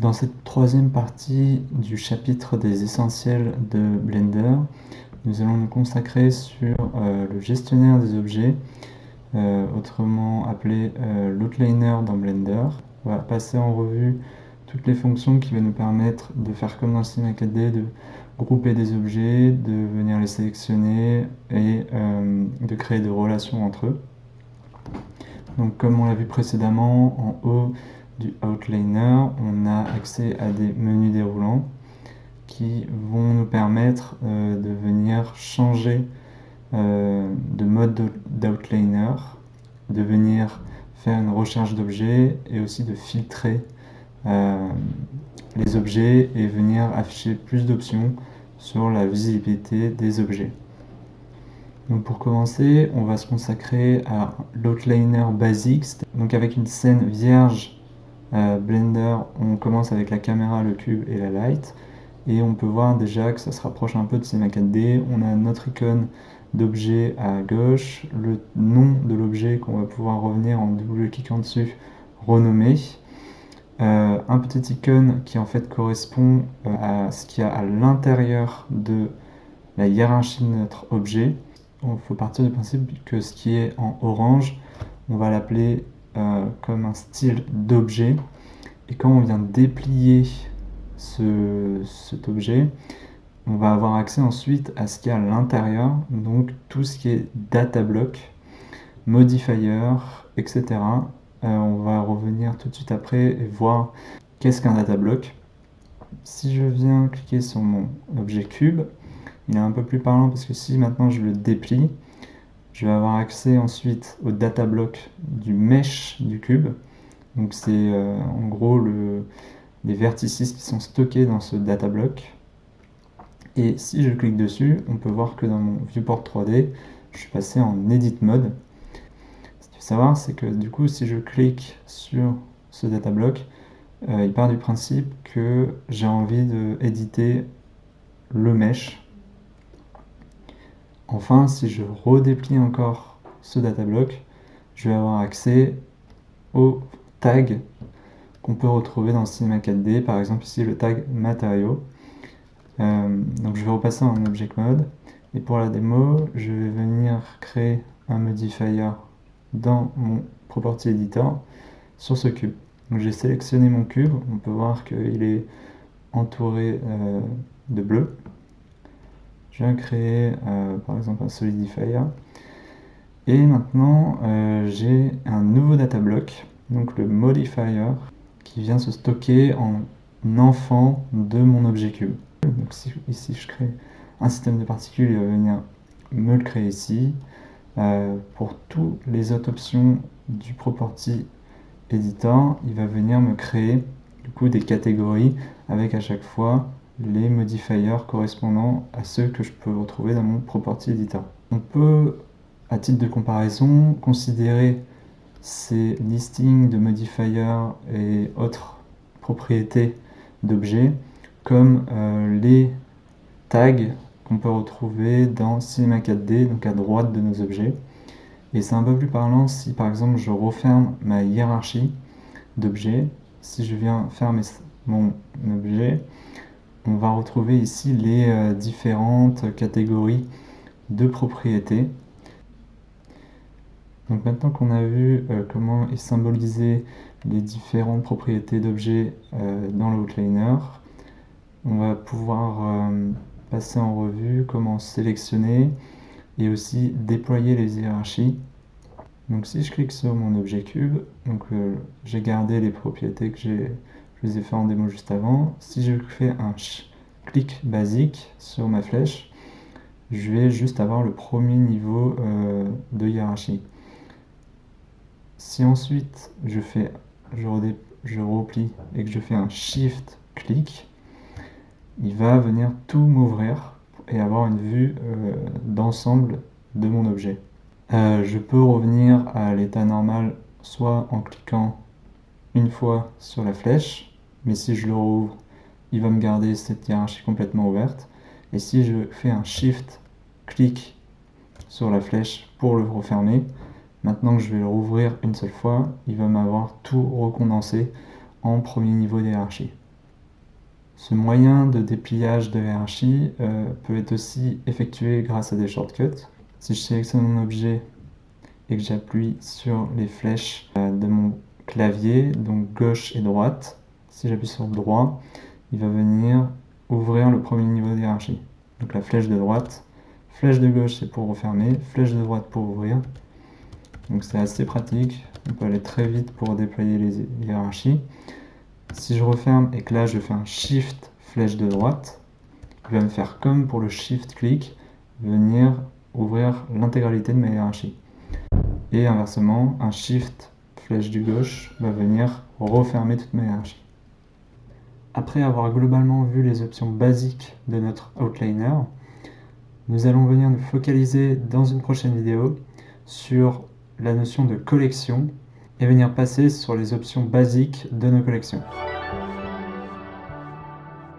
Dans cette troisième partie du chapitre des essentiels de Blender, nous allons nous consacrer sur le gestionnaire des objets, autrement appelé l'outliner dans Blender. On va passer en revue toutes les fonctions qui vont nous permettre de faire comme dans le Cinema 4D, de grouper des objets, de venir les sélectionner et de créer des relations entre eux. Donc comme on l'a vu précédemment, en haut du outliner, on a accès à des menus déroulants qui vont nous permettre de venir changer de mode d'outliner, de venir faire une recherche d'objets et aussi de filtrer les objets et venir afficher plus d'options sur la visibilité des objets. Donc pour commencer, on va se consacrer à l'outliner basique. Donc avec une scène vierge Blender, on commence avec la caméra, le cube et la light. Et on peut voir déjà que ça se rapproche un peu de Cinema 4D. On a notre icône d'objet à gauche, le nom de l'objet qu'on va pouvoir revenir en double-cliquant dessus, renommer. Un petit icône qui en fait correspond à ce qu'il y a à l'intérieur de la hiérarchie de notre objet. Il faut partir du principe que ce qui est en orange, on va l'appeler comme un style d'objet. Et quand on vient déplier cet objet, on va avoir accès ensuite à ce qu'il y a à l'intérieur, donc tout ce qui est data block, modifier, etc. On va revenir tout de suite après et voir qu'est-ce qu'un data block. Si je viens cliquer sur mon objet cube, il est un peu plus parlant parce que si maintenant je le déplie, je vais avoir accès ensuite au data block du mesh du cube. Donc c'est en gros les vertices qui sont stockés dans ce data block. Et si je clique dessus, on peut voir que dans mon viewport 3D, je suis passé en edit mode. Ce qu'il faut savoir, c'est que du coup, si je clique sur ce data block, il part du principe que j'ai envie d'éditer le mesh. Enfin, si je redéplie encore ce data block, je vais avoir accès aux tags qu'on peut retrouver dans le Cinema 4D, par exemple ici le tag matériaux. Donc je vais repasser en Object Mode, et pour la démo, je vais venir créer un modifier dans mon Property Editor sur ce cube. Donc j'ai sélectionné mon cube, on peut voir qu'il est entouré de bleu. Je viens créer par exemple un solidifier. Et maintenant, j'ai un nouveau data block, donc le modifier, qui vient se stocker en enfant de mon objet cube. Donc si ici je crée un système de particules, il va venir me le créer ici. Pour toutes les autres options du Property Editor, il va venir me créer du coup des catégories avec à chaque fois les modifiers correspondant à ceux que je peux retrouver dans mon Property Editor. On peut, à titre de comparaison, considérer ces listings de modifiers et autres propriétés d'objets comme les tags qu'on peut retrouver dans Cinema 4D, donc à droite de nos objets. Et c'est un peu plus parlant si par exemple je referme ma hiérarchie d'objets. Si je viens fermer mon objet, on va retrouver ici les différentes catégories de propriétés. Donc maintenant qu'on a vu comment est symbolisé les différentes propriétés d'objets dans l'outliner, on va pouvoir passer en revue comment sélectionner et aussi déployer les hiérarchies. Donc si je clique sur mon objet cube, j'ai gardé les propriétés que je vous ai fait en démo juste avant. Si je fais un clic basique sur ma flèche, je vais juste avoir le premier niveau de hiérarchie. Si ensuite je replie et que je fais un shift clic, il va venir tout m'ouvrir et avoir une vue d'ensemble de mon objet. Je peux revenir à l'état normal soit en cliquant une fois sur la flèche, mais si je le rouvre, il va me garder cette hiérarchie complètement ouverte. Et si je fais un shift clic sur la flèche pour le refermer, maintenant que je vais le rouvrir une seule fois, il va m'avoir tout recondensé en premier niveau d'hiérarchie. Ce moyen de dépliage de hiérarchie peut être aussi effectué grâce à des shortcuts. Si je sélectionne mon objet et que j'appuie sur les flèches de mon clavier, donc gauche et droite, si j'appuie sur droit, il va venir ouvrir le premier niveau de hiérarchie. Donc la flèche de droite, flèche de gauche c'est pour refermer, flèche de droite pour ouvrir. Donc c'est assez pratique, on peut aller très vite pour déployer les hiérarchies. Si je referme et que là je fais un Shift flèche de droite, il va me faire comme pour le Shift clic, venir ouvrir l'intégralité de ma hiérarchie. Et inversement, un Shift flèche du gauche va venir refermer toute ma hiérarchie. Après avoir globalement vu les options basiques de notre outliner, nous allons venir nous focaliser dans une prochaine vidéo sur la notion de collection et venir passer sur les options basiques de nos collections.